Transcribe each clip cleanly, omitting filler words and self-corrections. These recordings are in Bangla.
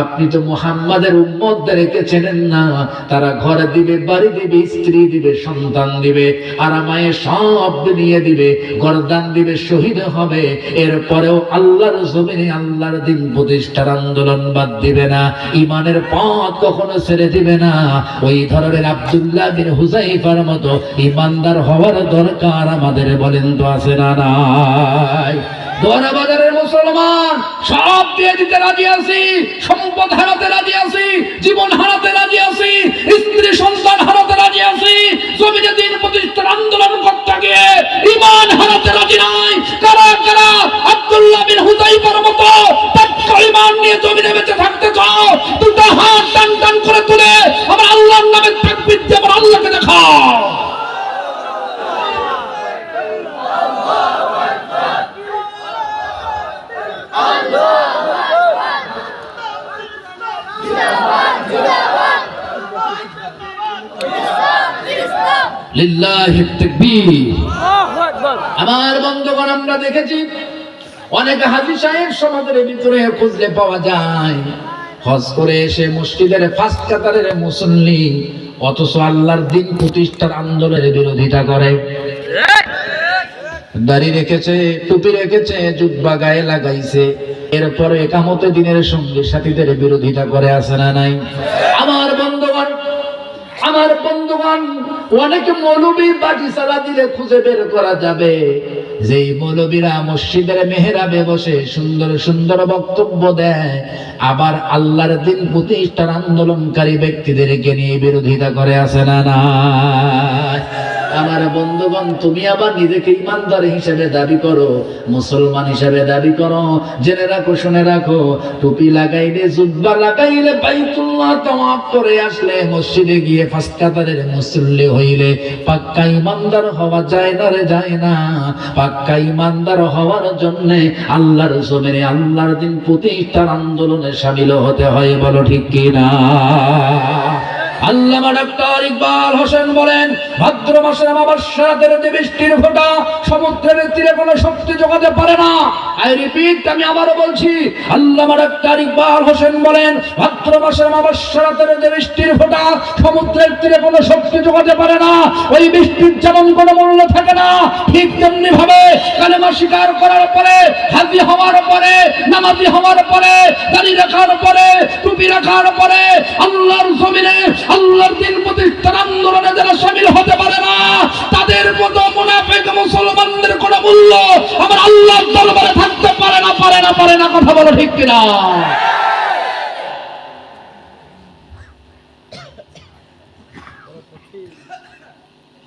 আপনি তো মুহাম্মাদের উম্মতদেরকে চেনেন না। তারা ঘর দিবে, বাড়ি দিবে, স্ত্রী দিবে, সন্তান দিবে, আরামায়ে সব নিয়ে দিবে, গর্দান দিবে, শহীদ হবে। এরপরেও আল্লাহর জমিনে আল্লাহর দিন প্রতিষ্ঠার আন্দোলন বাদ দিবে না, ইমানের পথ কখনো ছেড়ে দিবে না। ওই ধরনের আব্দুল্লাহ বিন হুযাইফার মতো ইমানদার হওয়ার দরকার আমাদের, বলেন তো আছে না নাই? দোয়ারা বাজারের মুসলমান সব দিয়ে দিতে রাজি আছি, সম্পদ হারাতে রাজি আছি, জীবন হারাতে রাজি আছি, স্ত্রী সন্তান হারাতে রাজি আছি, জমিনে দিন প্রতিষ্ঠার আন্দোলন করতে গিয়ে ঈমান হারাতে রাজি নাই। কারা কারা আব্দুল্লাহ বিন হুযাইফার মতো তাৎকাল ঈমান নিয়ে জমিনে বেঁচে থাকতে চাও? দুটো হাত টান টান করে তুলে আমরা আল্লাহর নামে তাকবীর দিয়ে আমরা আল্লাহকে দেখাও। লিল্লাহি তাকবীর। আমার বন্ধুগণ, আমরা দেখেছি অনেক হাজী সাহেব সমাজের ভিতরে খুঁজলে পাওয়া যায়, হজ করে এসে মসজিদের ফার্স্ট কাতারের মুসল্লি, অথচ আল্লাহর দিন প্রতিষ্ঠার আন্দোলনের বিরোধিতা করে। দাড়ি রেখেছে, টুপি রেখেছে, জুব্বা গায়ে লাগাইছে, এরপরে একামতে দিনের সঙ্গে সাথীদের বিরোধিতা করে, আছে না নাই? আমার বন্ধুগণ, অনেক মৌলবী বাজি চালা দিলে খুঁজে বের করা যাবে, যেই মৌলবীরা মসজিদের মেহরাবে বসে সুন্দর সুন্দর বক্তব্য দেয়, আবার আল্লাহর দিন প্রতিষ্ঠার আন্দোলনকারী ব্যক্তিদেরকে নিয়ে বিরোধিতা করে, আছে না না? আমার বন্ধুগণ, তুমি আবার নিজেকে ইমানদার হিসেবে দাবি করো, মুসলমান হিসেবে দাবি করো, জেনে রাখো, শুনে রাখো, টুপি লাগাইলে, জুব্বা লাগাইলে, বাইতুল্লাহ তাওয়াফ করে আসলে, মসজিদে গিয়ে ফার্স্ট কাতারের মুসল্লি হইলে পাক্কা ইমানদার হওয়া যায় না রে, যায় না। পাক্কা ইমানদার হওয়ার জন্য আল্লাহর জমিনে আল্লাহর দিন প্রতিষ্ঠার আন্দোলনে শামিল হতে হয়, বলো ঠিক কিনা? আল্লামা ডাক্তার ইকবাল হোসেন বলেন, ভাদ্র মাসের অমাবস্যা রাতের যে বৃষ্টির ফোঁটা সমুদ্রের তীরে কোনো শক্তি জোগাতে পারে না। আই রিপিট, আমি আবারও বলছি, আল্লামা ডাক্তার ইকবাল হোসেন বলেন, ভাদ্র মাসের অমাবস্যা রাতের যে বৃষ্টির ফোঁটা সমুদ্রের তীরে কোনো শক্তি জোগাতে পারে না। ওই বৃষ্টির যেমন কোনো মূল্য থাকে না, ঠিক তেমনি ভাবে কালেমা স্বীকার করার পরে, হাজী হওয়ার পরে, নামাজি হওয়ার পরে, দাড়ি রাখার পরে, টুপি রাখার পরে আল্লাহর জমিনে আল্লাহর দিন প্রতিষ্ঠার আন্দোলনে যারা শামিল হতে পারে না, তাদের মতো মুনাফিক মুসলমানদের কোনো মূল্য আমার আল্লাহর দরবারে থাকতে পারে না, পারে না, পারে না। কথা বলো ঠিক কিনা?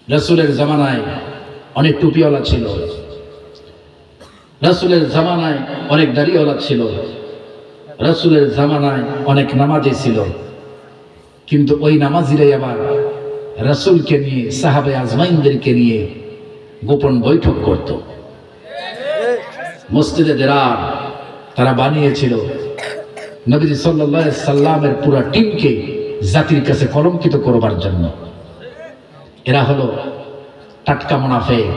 রাসূলের জামানায় অনেক টুপিওয়ালা ছিল, রাসূলের জামানায় অনেক দাড়িওয়ালা ছিল, রাসূলের জামানায় অনেক নামাজি ছিল, কিন্তু ওই নামাজিরাই আবার রাসূলকে নিয়ে, সাহাবে আজমাইনদেরকে নিয়ে গোপন বৈঠক করত। মসজিদে দিরার তারা বানিয়েছিল নবী সাল্লাল্লাহু আলাইহি সাল্লামের পুরো টিমকে জাতির কাছে কলঙ্কিত করবার জন্য। এরা হলো টাটকা মুনাফিক।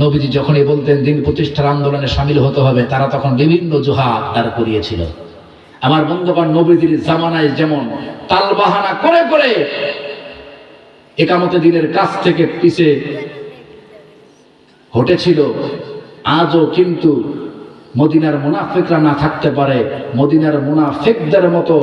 নবীজি যখনই বলতেন দিন প্রতিষ্ঠার আন্দোলনে শামিল হতে হবে, তারা তখন বিভিন্ন জুহাদ দাঁড় করিয়েছিল। আমার বন্ধুগণ, নবীজির জামানায় যেমন তালবাহানা করে করে একামতে দিনের কাছ থেকে পিছে হটেছিল, আজও কিন্তু মদিনার মুনাফিকরা না থাকতে পারে, মদিনার মুনাফিকদের মতো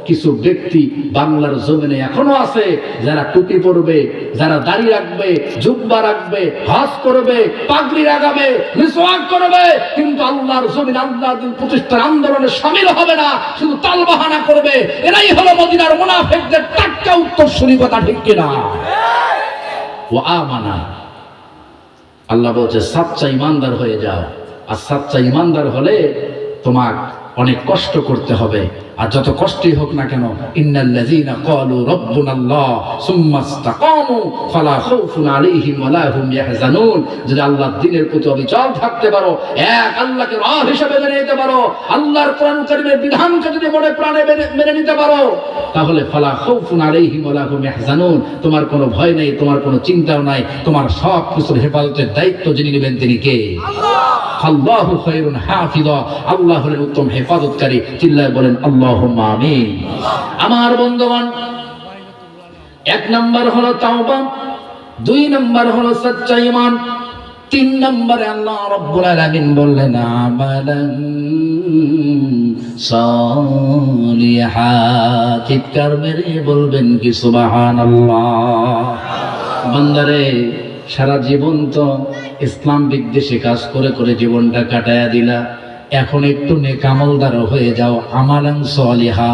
কিছু ব্যক্তি বাংলার জমিনে এখনো আছে, যারা টুপি পরবে, যারা দাড়ি রাখবে, জুব্বা রাখবে, হজ করবে, পাগড়ি লাগাবে, মিসওয়াক করবে, কিন্তু আল্লাহর জমিন আল্লাহর দিন প্রতিষ্ঠার আন্দোলনে শামিল হবে না, শুধু তালবাহানা করবে। এরাই হলো মদিনার মুনাফিকদের টাটকা উত্তরসূরি। কথা ঠিক কিনা? ওয়া আমানা, আল্লাহ বলছে সাচ্চা ইমানদার হয়ে যাও। আর সাচ্চা ইমানদার হলে তোমাকে অনেক কষ্ট করতে হবে। আর যত কষ্টই হোক না কেন, ইন্নাল্লাযীনা ক্বালু রাব্বুনাল্লাহ সুম্মা ইসতাকামু ফালা খাউফুন আলাইহিম ওয়ালা হুম ইয়াহজানুন। যদি আল্লাহর দ্বীনের প্রতি অবিচল থাকতে পারো, এক আল্লাহকে রব হিসেবে মেনে নিতে পারো, আল্লাহর কোরআন কারীমের বিধানকে যদি মনে প্রাণে মেনে নিতে পারো, তাহলে ফালা খাউফুন আলাইহিম ওয়ালা হুম ইয়াহজানুন, তোমার কোনো ভয় নেই, তোমার কোনো চিন্তাও নাই। তোমার সব কিছুর হেফাজতের দায়িত্ব যিনি নেবেন তিনি কে? আল্লাহু খায়রুন হাফিজা, আল্লাহ হলেন উত্তম হেফাজতকারী। চিল্লায় বলেন আল্লাহুম্মা আমিন। আমার বন্ধুগণ, এক নাম্বার হলো তাওবা, দুই নাম্বার হলো সচ্চা ঈমান, তিন নম্বরে আল্লাহ রাব্বুল আলামিন বললেন আমালান সালিহা। চিৎকার মেরে বলবেন কি সুবহানাল্লাহ। বান্দারে, সারা জীবন তো ইসলাম বিদ্বেষী কাজ করে করে জীবনটা কাটায়া দিলা, এখন একটু নেক আমলদার হয়ে যাও। আমালান সালিহা,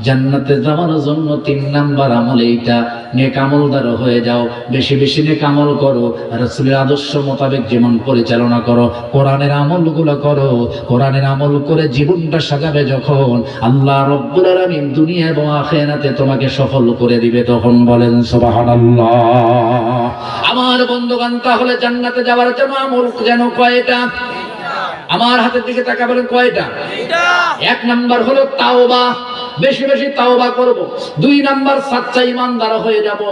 জান্নাতে যাওয়ার জন্য তিন নাম্বার আমল এইটা, নেক আমলদার হয়ে যাও, বেশি বেশি নেক আমল করো, রাসূলের আদর্শ মোতাবেক জীবন পরিচালনা করো, কোরআনের আমলগুলো করো। কোরআনের আমল করে জীবনটা সাজাবে যখন, আল্লাহ রাব্বুল আলামিন দুনিয়া এবং আখিরাতে তোমাকে সফল করে দিবে। তখন বলেন সুবহানাল্লাহ। আমার বন্ধুগণ, তাহলে জান্নাতে যাওয়ার জন্য আমল যেন কয়টা? আমার হাতের দিকে তাকা বলেন কয়টা? এক নাম্বার হলো তাওবা, বেশি বেশি তাওবা করব। দুই নাম্বার সচ্চা ঈমানদার হয়ে যাব।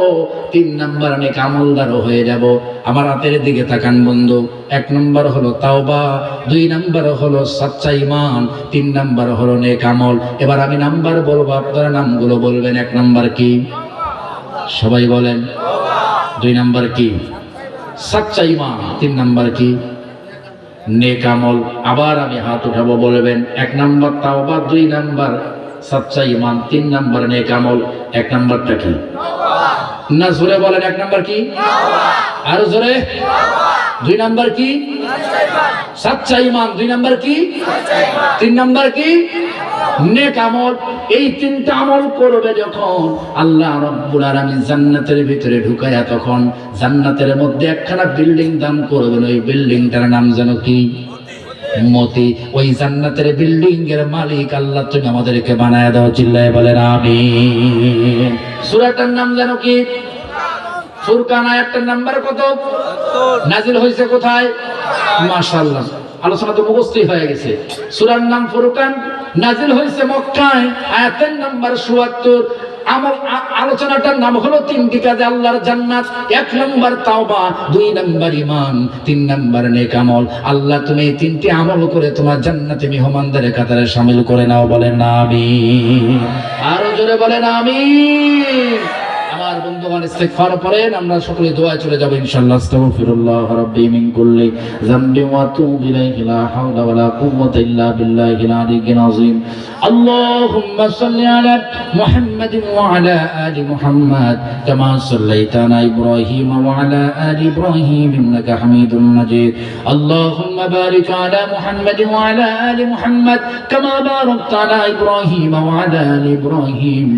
তিন নাম্বার নেক আমলদার হয়ে যাব। আমার হাতের দিকে তাকান বন্ধু। এক নাম্বার হলো তাওবা, দুই নাম্বার হলো সচ্চা ঈমান, তিন নাম্বার হলো নেক আমল। এবার আমি নাম্বার বলবো, আপনারা নামগুলো বলবেন। এক নাম্বার কি? সবাই বলেন। দুই নাম্বার কি? সচ্চা ঈমান। তিন নাম্বার কি? নেক আমল। আবার আমি হাত উঠাবো, বলবেন। এক নাম্বার তাওবা, দুই নাম্বার সচ্চা ঈমান, তিন নাম্বার নেক আমল। এক নাম্বারটা কি? না জোরে বলেন। এক নাম্বার কি? আর জোরে। দুই নাম্বার কি? সচ্চা ঈমান। দুই নাম্বার কি? তিন নাম্বার কি? নেক আমল। এই তিনটা আমল করবে যখন, আল্লাহ রাব্বুল আলামিন জান্নাতের ভিতরে ঢুকায়া তখন জান্নাতের মধ্যে একখানা বিল্ডিং দান করবেন। ওই বিল্ডিংটার নাম যেন কি? মতি। ওই জান্নাতের বিল্ডিং এর মালিক আল্লাহ, তুমি আমাদেরকে বানায় দাও। চিল্লায় বলেন আমিন। সূরাটার নাম যেন কি? ফুরকান। আয়াতটার নাম্বার কত? নাজিল হয়েছে কোথায়? মাশাআল্লাহ, আলোচনা তো মুখস্থই হয়ে গেছে। সূরার নাম ফুরকান, নাজিল হয়েছে মক্কায়, আয়াতের নাম্বার ৭৪। আমার আলোচনাটার নাম হলো তিনটি কাজে আল্লাহর জান্নাত। এক নাম্বার তাওবা, দুই নাম্বার ঈমান, তিন নাম্বার নেক আমল। আল্লাহ তুমি এই তিনটি আমল করে তোমার জান্নাতে মেহমানদের কাতারে শামিল করে নাও। বলেন আমিন। আরো জোরে বলেন আমিন। আমার বন্ধুগণ, ইস্তিগফার পড়েন, আমরা সকলে দোয়ায় চলে যাব ইনশাআল্লাহ। আস্তাগফিরুল্লাহ রাব্বি মিন কুল্লি যামবি ওয়া আতুবু ইলাইহি, লা হাওলা ওয়া লা কুওয়াতা ইল্লা বিল্লাহিল আলিয়্যিল আযীম। আল্লাহুম্মা সাল্লি আলা মুহাম্মাদিন ওয়া আলা আলি মুহাম্মাদ কামা সাল্লাইতা আলা ইব্রাহিম ওয়া আলা আলি ইব্রাহিম ইন্নাকা হামিদুম মাজিদ। আল্লাহুম্মা বারিক আলা মুহাম্মাদিন ওয়া আলা আলি মুহাম্মাদ কামা বারাকতা আলা ইব্রাহিম ওয়া আলা আলি ইব্রাহিম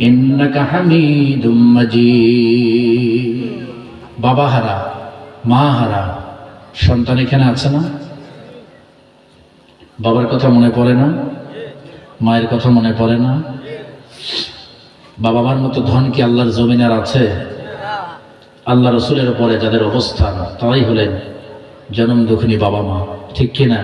ইন্নাকা হামিদুম মাজিদ। বাবা হারা, মা হারা সন্তান এখানে আছে না? বাবার কথা মনে পড়ে না? মায়ের কথা মনে পড়ে না? বাবা মার মতো ধন কি আল্লাহর জমিনের আছে? আল্লাহ রসুলের উপরে যাদের অবস্থান, তারাই হলেন জনম দুঃখিনী বাবা মা। ঠিক কিনা?